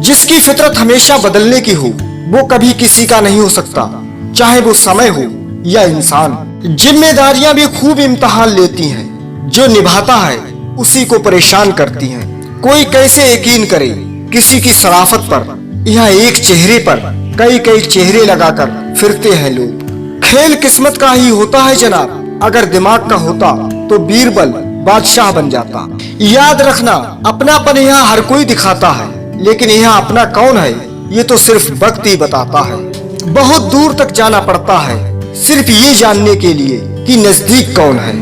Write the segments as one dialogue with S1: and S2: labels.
S1: जिसकी फितरत हमेशा बदलने की हो वो कभी किसी का नहीं हो सकता, चाहे वो समय हो या इंसान। जिम्मेदारियां भी खूब इम्तिहान लेती हैं, जो निभाता है उसी को परेशान करती हैं। कोई कैसे यकीन करे किसी की शराफत पर, यहाँ एक चेहरे पर कई कई चेहरे लगाकर फिरते हैं लोग। खेल किस्मत का ही होता है जनाब, अगर दिमाग का होता तो बीरबल बादशाह बन जाता। याद रखना, अपनापन यहाँ हर कोई दिखाता है, लेकिन यहाँ अपना कौन है ये तो सिर्फ वक्त ही बताता है। बहुत दूर तक जाना पड़ता है सिर्फ ये जानने के लिए कि नजदीक कौन है।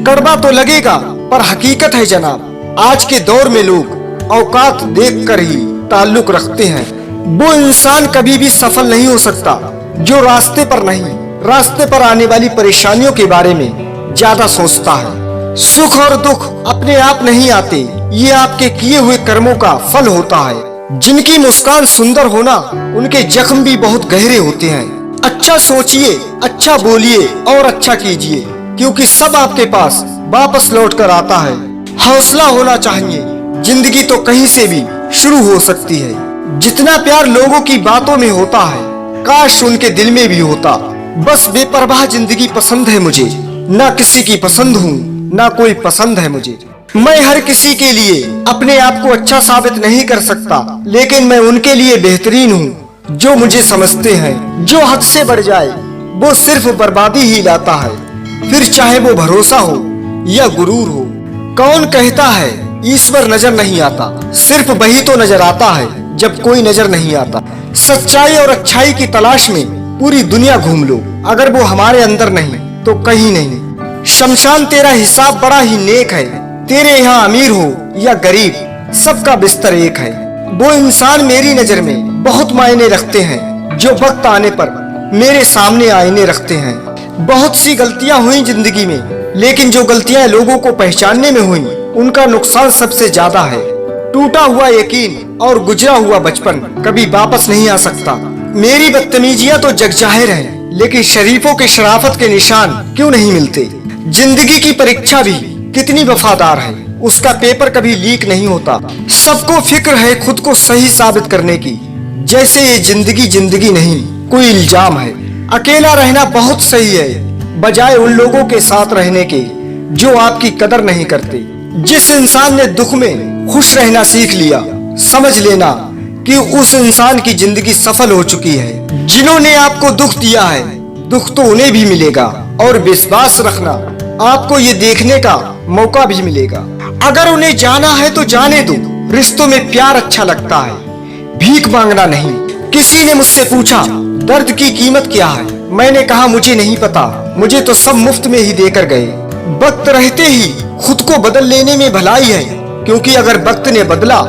S1: कड़वा तो लगेगा पर हकीकत है जनाब, आज के दौर में लोग औकात देखकर ही ताल्लुक रखते हैं। वो इंसान कभी भी सफल नहीं हो सकता जो रास्ते पर नहीं, रास्ते पर आने वाली परेशानियों के बारे में ज्यादा सोचता है। सुख और दुख अपने आप नहीं आते, ये आपके किए हुए कर्मों का फल होता है। जिनकी मुस्कान सुंदर होना, उनके जख्म भी बहुत गहरे होते हैं। अच्छा सोचिए, अच्छा बोलिए और अच्छा कीजिए, क्योंकि सब आपके पास वापस लौट कर आता है। हौसला होना चाहिए, जिंदगी तो कहीं से भी शुरू हो सकती है। जितना प्यार लोगों की बातों में होता है, काश उनके दिल में भी होता। बस बेपरवाह जिंदगी पसंद है मुझे, ना किसी की पसंद हूँ ना कोई पसंद है मुझे। मैं हर किसी के लिए अपने आप को अच्छा साबित नहीं कर सकता, लेकिन मैं उनके लिए बेहतरीन हूँ जो मुझे समझते हैं। जो हद से बढ़ जाए वो सिर्फ बर्बादी ही लाता है, फिर चाहे वो भरोसा हो या गुरूर हो। कौन कहता है ईश्वर नजर नहीं आता, सिर्फ वही तो नजर आता है जब कोई नजर नहीं आता। सच्चाई और अच्छाई की तलाश में पूरी दुनिया घूम लो, अगर वो हमारे अंदर नहीं तो कहीं नहीं। शमशान तेरा हिसाब बड़ा ही नेक है, तेरे यहाँ अमीर हो या गरीब सबका बिस्तर एक है। वो इंसान मेरी नजर में बहुत मायने रखते हैं जो वक्त आने पर मेरे सामने आईने रखते हैं। बहुत सी गलतियां हुई जिंदगी में, लेकिन जो गलतियां लोगों को पहचानने में हुई उनका नुकसान सबसे ज्यादा है। टूटा हुआ यकीन और गुजरा हुआ बचपन कभी वापस नहीं आ सकता। मेरी बदतमीजियां तो जग जाहिर हैं, लेकिन शरीफों के शराफत के निशान क्यों नहीं मिलते। जिंदगी की परीक्षा भी कितनी वफादार है, उसका पेपर कभी लीक नहीं होता। सबको फिक्र है खुद को सही साबित करने की, जैसे ये जिंदगी नहीं कोई इल्जाम है। अकेला रहना बहुत सही है, बजाय उन लोगों के साथ रहने के जो आपकी कदर नहीं करते। जिस इंसान ने दुख में खुश रहना सीख लिया, समझ लेना कि उस इंसान की जिंदगी सफल हो चुकी है। जिन्होंने आपको दुख दिया है, दुख तो उन्हें भी मिलेगा, और विश्वास रखना आपको ये देखने का मौका भी मिलेगा। अगर उन्हें जाना है तो जाने दो, रिश्तों में प्यार अच्छा लगता है, भीख मांगना नहीं। किसी ने मुझसे पूछा दर्द की कीमत क्या है, मैंने कहा मुझे नहीं पता, मुझे तो सब मुफ्त में ही देकर गए। वक्त रहते ही खुद को बदल लेने में भलाई है, क्योंकि अगर वक्त ने बदला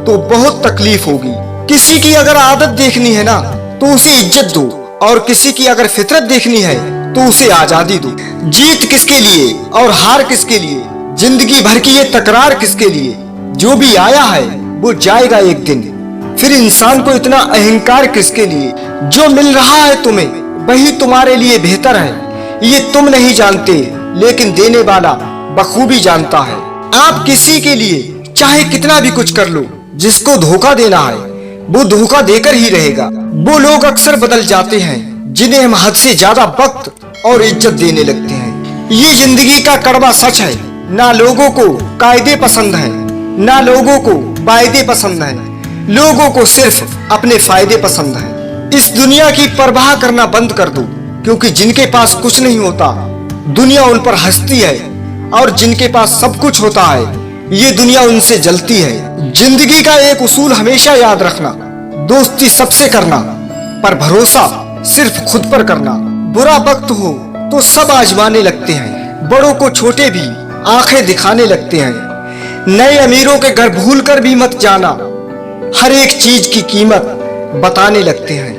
S1: तो बहुत तकलीफ होगी। किसी की अगर आदत देखनी है ना तो उसे इज्जत दो, और किसी की अगर फितरत देखनी है तो उसे आजादी दो। जीत किसके लिए और हार किसके लिए, जिंदगी भर की ये तकरार किसके लिए। जो भी आया है वो जाएगा एक दिन, फिर इंसान को इतना अहंकार किसके लिए। जो मिल रहा है तुम्हें वही तुम्हारे लिए बेहतर है, ये तुम नहीं जानते लेकिन देने वाला बखूबी जानता है। आप किसी के लिए चाहे कितना भी कुछ कर लो, जिसको धोखा देना है वो धोखा देकर ही रहेगा। वो लोग अक्सर बदल जाते हैं जिन्हें हम हद से ज्यादा वक्त और इज्जत देने लगते हैं। ये जिंदगी का कड़वा सच है, ना लोगों को कायदे पसंद है ना लोगों को वायदे पसंद है, लोगों को सिर्फ अपने फायदे पसंद है। इस दुनिया की परवाह करना बंद कर दो, क्योंकि जिनके पास कुछ नहीं होता दुनिया उन पर हंसती है, और जिनके पास सब कुछ होता है ये दुनिया उनसे जलती है। जिंदगी का एक उसूल हमेशा याद रखना, दोस्ती सबसे करना पर भरोसा सिर्फ खुद पर करना। बुरा वक्त हो तो सब आजमाने लगते हैं, बड़ों को छोटे भी आंखें दिखाने लगते हैं। नए अमीरों के घर भूल कर भी मत जाना, हर एक चीज की कीमत बताने लगते हैं।